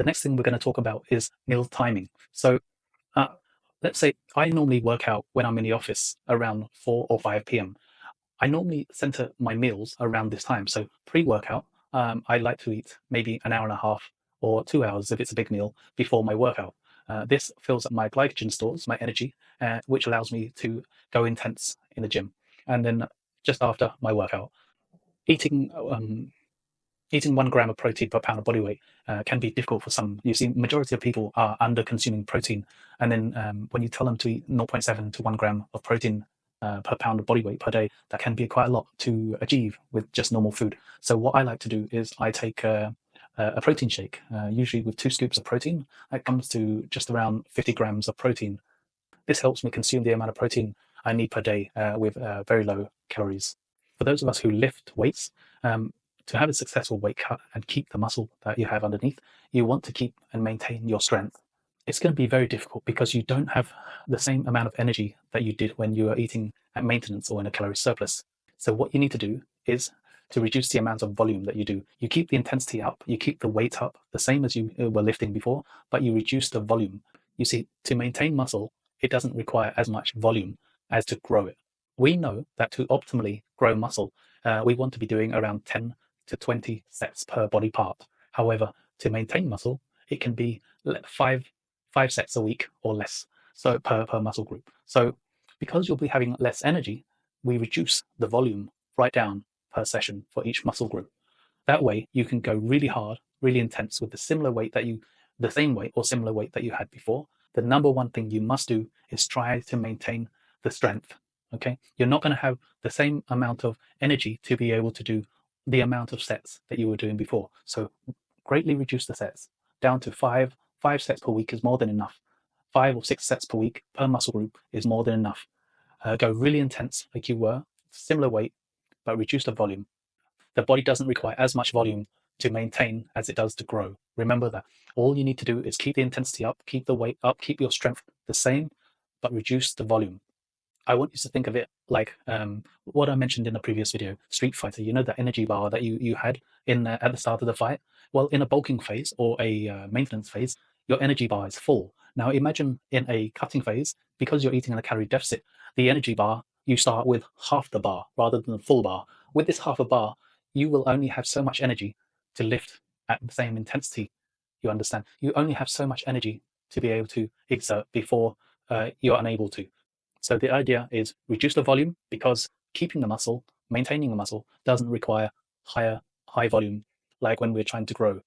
The next thing we're going to talk about is meal timing. So uh, let's say I normally work out when I'm in the office around 4 or 5 p.m. I normally center my meals around this time. So pre-workout, I like to eat maybe an hour and a half or 2 hours if it's a big meal before my workout. This fills up my glycogen stores, my energy, which allows me to go intense in the gym. And then just after my workout, eating 1 gram of protein per pound of body weight can be difficult for some. You see, majority of people are under consuming protein, and then when you tell them to eat 0.7 to 1 gram of protein per pound of body weight per day, that can be quite a lot to achieve with just normal food. So what I like to do is I take a protein shake, usually with 2 scoops of protein. That comes to just around 50 grams of protein. This helps me consume the amount of protein I need per day with very low calories. For those of us who lift weights, to have a successful weight cut and keep the muscle that you have underneath, you want to keep and maintain your strength. It's going to be very difficult because you don't have the same amount of energy that you did when you were eating at maintenance or in a calorie surplus. So what you need to do is to reduce the amount of volume that you do. You keep the intensity up, you keep the weight up, the same as you were lifting before, but you reduce the volume. You see, to maintain muscle, it doesn't require as much volume as to grow it. We know that to optimally grow muscle, we want to be doing around 10 to 20 sets per body part. However, to maintain muscle, it can be five sets a week or less, so per muscle group. So because you'll be having less energy, we reduce the volume right down per session for each muscle group. That way you can go really hard, really intense with the same weight or similar weight that you had before. The number one thing you must do is try to maintain the strength. Okay, you're not going to have the same amount of energy to be able to do the amount of sets that you were doing before. So greatly reduce the sets down to five sets per week is more than enough. 5 or 6 sets per week per muscle group is more than enough. Go really intense like you were, similar weight, but reduce the volume. The body doesn't require as much volume to maintain as it does to grow. Remember that. All you need to do is keep the intensity up, keep the weight up, keep your strength the same, but reduce the volume. I want you to think of it like what I mentioned in the previous video, Street Fighter. You know that energy bar that you had in at the start of the fight? Well, in a bulking phase or a maintenance phase, your energy bar is full. Now imagine in a cutting phase, because you're eating in a calorie deficit, the energy bar, you start with half the bar rather than the full bar. With this half a bar, you will only have so much energy to lift at the same intensity. You understand? You only have so much energy to be able to exert before you're unable to. So the idea is reduce the volume, because keeping the muscle, maintaining the muscle doesn't require high volume like when we're trying to grow.